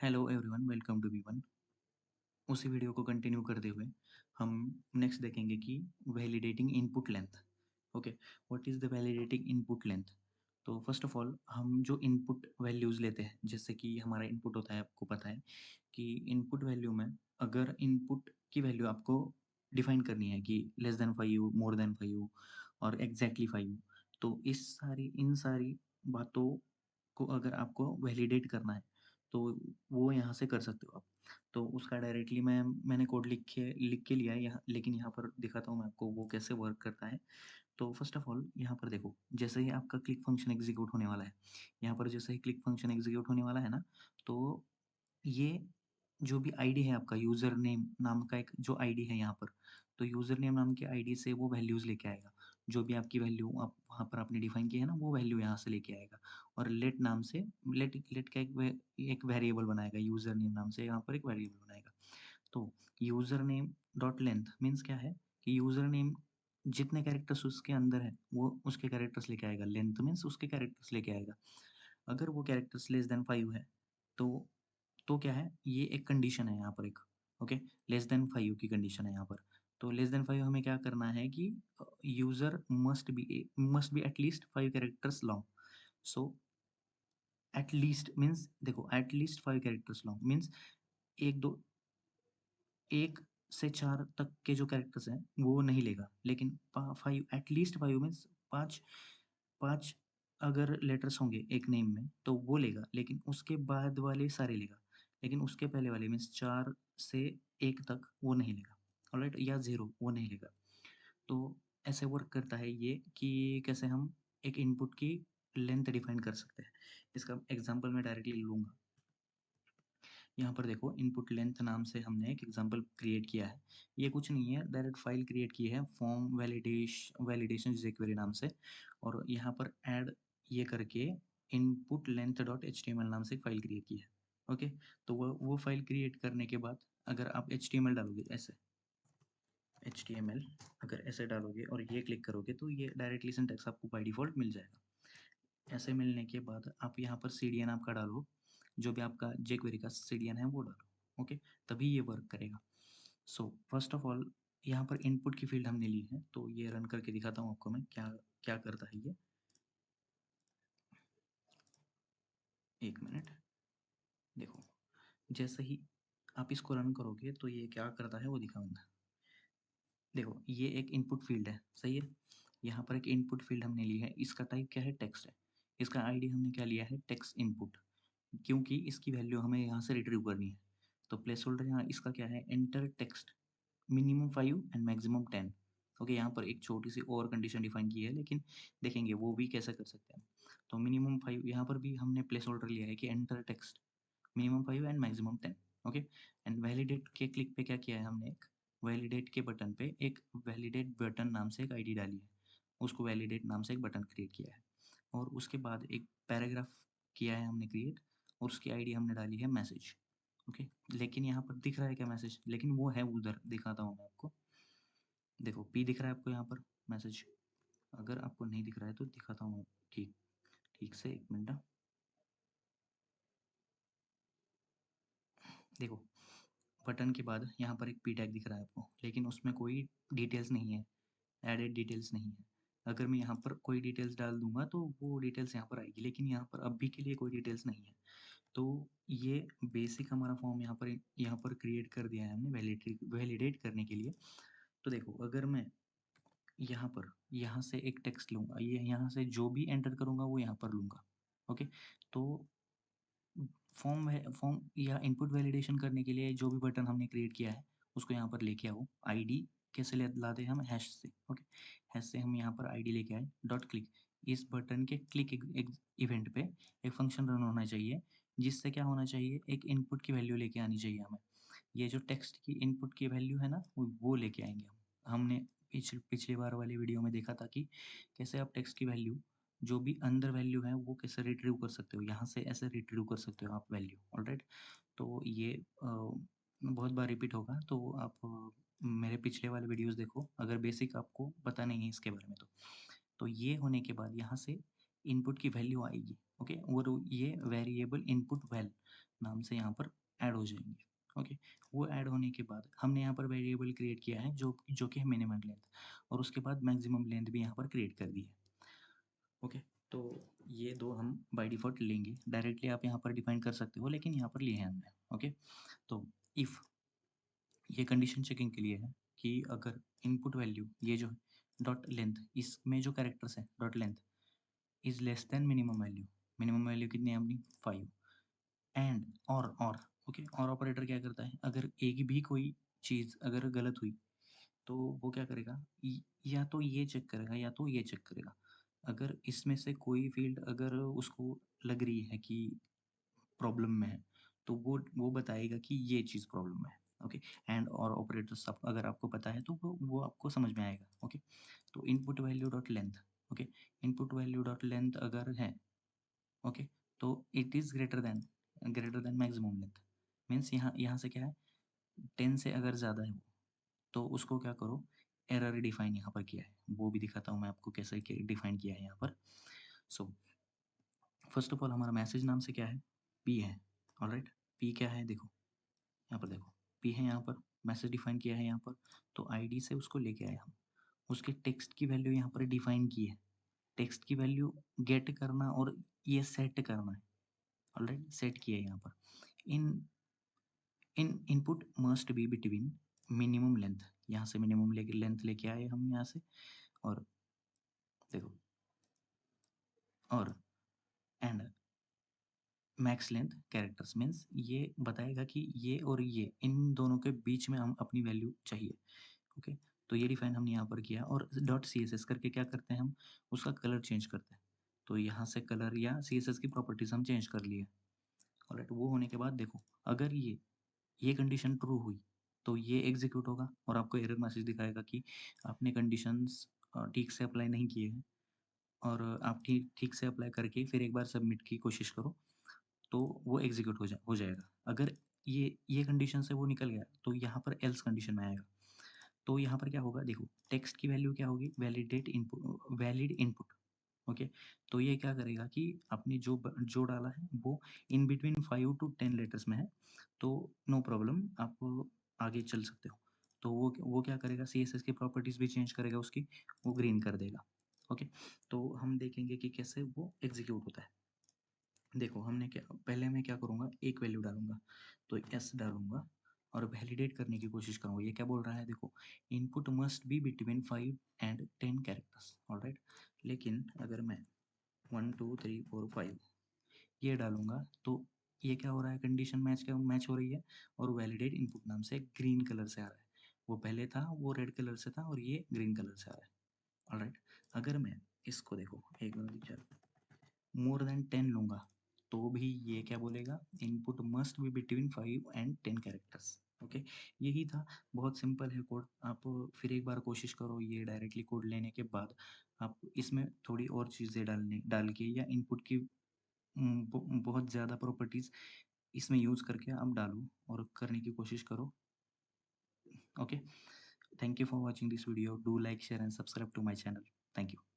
Hello everyone, welcome to वी1। उसी video को कंटिन्यू करते हुए हम नेक्स्ट देखेंगे कि validating input length. Okay, what is the validating input length? तो फर्स्ट ऑफ ऑल हम जो इनपुट वैल्यूज़ लेते हैं, जैसे कि हमारा इनपुट होता है, आपको पता है कि इनपुट वैल्यू में अगर इनपुट की वैल्यू आपको डिफाइन करनी है कि लेस देन 5, मोर देन 5 और एग्जैक्टली 5, तो इन सारी बातों को अगर आपको वैलिडेट करना है तो वो यहाँ से कर सकते हो आप। तो उसका डायरेक्टली मैंने कोड लिख के लिया है यहाँ, लेकिन यहाँ पर दिखाता हूँ मैं आपको वो कैसे वर्क करता है। तो फर्स्ट ऑफ ऑल यहाँ पर देखो, जैसे ही आपका क्लिक फंक्शन एग्जीक्यूट होने वाला है, यहाँ पर जैसे ही क्लिक फंक्शन एग्जीक्यूट होने वाला है ना, तो ये जो भी आईडी है आपका, यूज़र नेम नाम का एक जो आईडी है यहाँ पर, तो यूज़र नेम नाम के आईडी से वो वैल्यूज़ लेके आएगा। जो भी आपकी वैल्यू आप वहाँ पर आपने डिफाइन की है ना, वो वैल्यू यहाँ से लेके आएगा। और लेट नाम से लेट का एक वेरिएबल बनाएगा, यूज़र नेम नाम से यहाँ पर एक वेरिएबल बनाएगा। तो user name dot length means क्या है कि यूज़र नेम जितने कैरेक्टर्स उसके अंदर है वो उसके कैरेक्टर्स लेके आएगा, लेंथ मीन्स उसके कैरेक्टर्स लेके आएगा। अगर वो कैरेक्टर्स लेस देन 5 है, तो क्या है, ये एक कंडीशन है यहाँ पर एक। ओके, लेस देन 5 की कंडीशन है यहाँ पर। तो लेस देन 5 हमें क्या करना है कि user must be at least 5 characters long. So at least means, देखो, at least 5 characters long means एक दो 1 से 4 तक के जो कैरेक्टर्स हैं वो नहीं लेगा, लेकिन 5 एट लीस्ट 5 मीन्स 5 5 अगर लेटर्स होंगे एक नेम में तो वो लेगा, लेकिन उसके बाद वाले सारे लेगा। लेकिन उसके पहले वाले मीन्स 4 से 1 तक वो नहीं लेगा। ऑलराइट, या 0 वो नहीं लेगा। तो ऐसे वर्क करता है ये कि कैसे हम एक इनपुट की लेंथ डिफाइन कर सकते हैं। इसका एग्जांपल मैं डायरेक्टली लूँगा। यहाँ पर देखो, इनपुट लेंथ नाम से हमने एक एग्जांपल क्रिएट किया है। ये कुछ नहीं है, डायरेक्ट फाइल क्रिएट की है फॉर्म वैलिडेशन jQuery नाम से, और यहाँ पर ऐड ये करके इनपुट लेंथ डॉट html नाम से एक फाइल क्रिएट की है। ओके, तो वो फाइल क्रिएट करने के बाद अगर आप html डालोगे ऐसे, html अगर ऐसे डालोगे और ये क्लिक करोगे तो ये डायरेक्टली सिंटैक्स आपको बाय डिफ़ॉल्ट मिल जाएगा। ऐसे मिलने के बाद आप यहाँ पर सीडीएन आपका डालो, जो भी आपका jQuery का सीडीएन है वो डालो। ओके, तभी ये वर्क करेगा। सो फर्स्ट ऑफ ऑल यहाँ पर इनपुट की फील्ड हमने ली है, तो ये रन करके दिखाता हूँ आपको मैं क्या क्या करता है ये। 1 मिनट, देखो, जैसे ही आप इसको रन करोगे तो ये क्या करता है वो दिखाऊंगा। देखो, ये एक इनपुट फील्ड है, सही है। यहाँ पर एक इनपुट फील्ड हमने ली है, इसका टाइप क्या है, टेक्स्ट है। इसका आईडी हमने क्या लिया है, टेक्स्ट इनपुट, क्योंकि इसकी वैल्यू हमें यहाँ से रिट्रीव करनी है। तो प्लेस होल्डर यहाँ इसका क्या है, enter text minimum 5 and maximum 10। Okay, यहाँ पर एक छोटी सी और कंडीशन डिफाइन की है, लेकिन देखेंगे वो भी कैसे कर सकते हैं। तो मिनिमम 5, यहाँ पर भी हमने प्लेस होल्डर लिया है कि enter text minimum 5 and maximum 10। Okay, and validate के क्लिक पे क्या किया है हमने, एक वैलिडेट के बटन पे एक वैलिडेट बटन नाम से एक आईडी डाली है, उसको वैलिडेट नाम से एक बटन क्रिएट किया है, और उसके बाद एक पैराग्राफ किया है हमने क्रिएट, और उसकी आईडी हमने डाली है मैसेज। ओके, लेकिन यहाँ पर दिख रहा है क्या मैसेज, लेकिन वो है उधर, दिखाता हूँ मैं आपको। देखो, पी दिख रहा है आपको यहाँ पर मैसेज, अगर आपको नहीं दिख रहा है तो दिखाता हूँ ठीक ठीक से, 1 मिनट। देखो, बटन के बाद यहाँ पर एक पी टैग दिख रहा है आपको, लेकिन उसमें कोई डिटेल्स नहीं है, एडेड डिटेल्स नहीं है। अगर मैं यहाँ पर कोई डिटेल्स डाल दूंगा तो वो डिटेल्स यहाँ पर आएगी, लेकिन यहाँ पर अभी के लिए कोई डिटेल्स नहीं है। तो ये बेसिक हमारा फॉर्म यहाँ पर क्रिएट कर दिया है हमने वैलिडेट करने के लिए। तो देखो, अगर मैं यहाँ से एक टेक्स्ट लूँगा, ये यहाँ से जो भी एंटर करूँगा वो यहाँ पर लूँगा। ओके, तो फॉर्म या इनपुट वैलिडेशन करने के लिए जो भी बटन हमने क्रिएट किया है उसको यहाँ पर लेके आओ। आईडी कैसे लाते हैं हम, हैश से। ओके, हैश से हम यहाँ पर आईडी लेके आए, डॉट क्लिक। इस बटन के क्लिक इवेंट पे एक फंक्शन रन होना चाहिए, जिससे क्या होना चाहिए, एक इनपुट की वैल्यू लेके आनी चाहिए हमें। ये जो टेक्स्ट की इनपुट की वैल्यू है ना, वो लेके आएंगे हम। हमने पिछली बार वाली वीडियो में देखा था कि कैसे आप टेक्स्ट की वैल्यू, जो भी अंदर वैल्यू है वो कैसे रिट्रीव कर सकते हो, यहाँ से ऐसे रिट्रीव कर सकते हो आप वैल्यू। ऑलराइट, तो ये बहुत बार रिपीट होगा, तो आप मेरे पिछले वाले वीडियोस देखो, अगर बेसिक आपको पता नहीं है इसके बारे में तो। ये होने के बाद यहाँ से इनपुट की वैल्यू आएगी। ओके, और ये वेरिएबल इनपुट वैल नाम से यहाँ पर ऐड हो जाएंगे। ओके, वो ऐड होने के बाद हमने यहाँ पर वेरिएबल क्रिएट किया है जो कि है मिनिमम लेंथ, और उसके बाद मैक्सिमम लेंथ भी यहाँ पर क्रिएट कर दी है। ओके, तो ये दो हम बाय डिफ़ॉल्ट लेंगे। डायरेक्टली आप यहाँ पर डिफाइन कर सकते हो, लेकिन यहाँ पर लिए हैं हमने। ओके, तो इफ़ ये कंडीशन चेकिंग के लिए है कि अगर इनपुट वैल्यू ये जो डॉट लेंथ, इसमें जो कैरेक्टर्स है dot length is less than minimum value कितनी है अपनी 5, एंड और ओके, और ऑपरेटर क्या करता है, अगर एक भी कोई चीज़ अगर गलत हुई तो वो क्या करेगा, या तो ये चेक करेगा या तो ये चेक करेगा। अगर इसमें से कोई फील्ड अगर उसको लग रही है कि प्रॉब्लम में है, तो वो बताएगा कि ये चीज़ प्रॉब्लम में है। ओके, एंड और ऑपरेटर्स आप अगर आपको पता है तो वो आपको समझ में आएगा। ओके, तो input value dot length, okay, input value dot length अगर है, ओके, तो it is greater than maximum length, means यहाँ यहाँ से क्या है, 10 से अगर ज़्यादा है वो, तो उसको क्या करो, एरर डिफाइन यहाँ पर किया है। वो भी दिखाता हूँ मैं आपको कैसे डिफाइन किया है यहाँ पर। सो फर्स्ट ऑफ ऑल हमारा मैसेज नाम से क्या है, पी है। ऑलराइट, पी क्या है, देखो यहाँ पर, देखो पी है यहाँ पर, मैसेज डिफाइन किया है यहाँ पर, तो आईडी से उसको लेके आए हम। उसके टेक्स्ट की वैल्यू यहाँ पर डिफाइन की है। टेक्स्ट की वैल्यू गेट करना और ये सेट करना है। ऑलराइट, सेट किया है यहाँ पर। इन इन input must be between minimum length, यहाँ से मिनिमम लेंथ लेके आए हम यहाँ से, और देखो, और and max length characters, means ये बताएगा कि ये और ये इन दोनों के बीच में हम अपनी वैल्यू चाहिए। ओके, तो ये डिफाइन हमने यहाँ पर किया, और डॉट सी एस एस करके क्या करते हैं हम, उसका कलर चेंज करते हैं। तो यहाँ से कलर या सी एस एस की प्रॉपर्टीज हम चेंज कर लिए। ऑलराइट, वो होने के बाद देखो, अगर ये कंडीशन ट्रू हुई तो ये एग्जीक्यूट होगा और आपको एरर मैसेज दिखाएगा कि आपने कंडीशंस ठीक से अप्लाई नहीं किए हैं, और आप ठीक ठीक से अप्लाई करके फिर एक बार सबमिट की कोशिश करो, तो वो एग्जीक्यूट हो जाएगा। अगर ये कंडीशन से वो निकल गया तो यहाँ पर एल्स कंडीशन में आएगा। तो यहाँ पर क्या होगा, देखो टेक्स्ट की वैल्यू क्या होगी, वैलिड इनपुट। ओके, तो ये क्या करेगा कि आपने जो डाला है वो इन बिटवीन 5 to 10 लेटर्स में है, तो नो प्रॉब्लम, आप आगे चल सकते हो। तो वो क्या करेगा, सी एस एस की प्रॉपर्टीज भी चेंज करेगा उसकी, वो ग्रीन कर देगा। ओके, तो हम देखेंगे कि कैसे वो एग्जीक्यूट होता है। देखो हमने क्या, पहले मैं क्या करूँगा, एक वैल्यू डालूंगा, तो एस डालूंगा और वैलिडेट करने की कोशिश करूँगा। ये क्या बोल रहा है, देखो input must be between 5 and 10 characters. Alright, लेकिन अगर मैं 1 2 3 4 5 ये डालूंगा, तो ये क्या हो रहा है, कंडीशन मैच हो रही है, और वैलिडेट इनपुट नाम से ग्रीन कलर से आ रहा है। वो पहले था वो रेड कलर से था, और ये ग्रीन कलर से आ रहा है। ऑलराइट, अगर मैं इसको देखो एक मोर देन 10 लूँगा, तो भी ये क्या बोलेगा, input must be between 5 and 10 characters. Okay, यही था, बहुत सिंपल है कोड। आप फिर एक बार कोशिश करो ये डायरेक्टली कोड लेने के बाद आप इसमें थोड़ी और चीज़ें डाल के, या इनपुट की बहुत ज़्यादा प्रॉपर्टीज़ इसमें यूज़ करके आप डालो और करने की कोशिश करो। Okay, thank you for watching this video, do like share and subscribe to my channel. Thank you.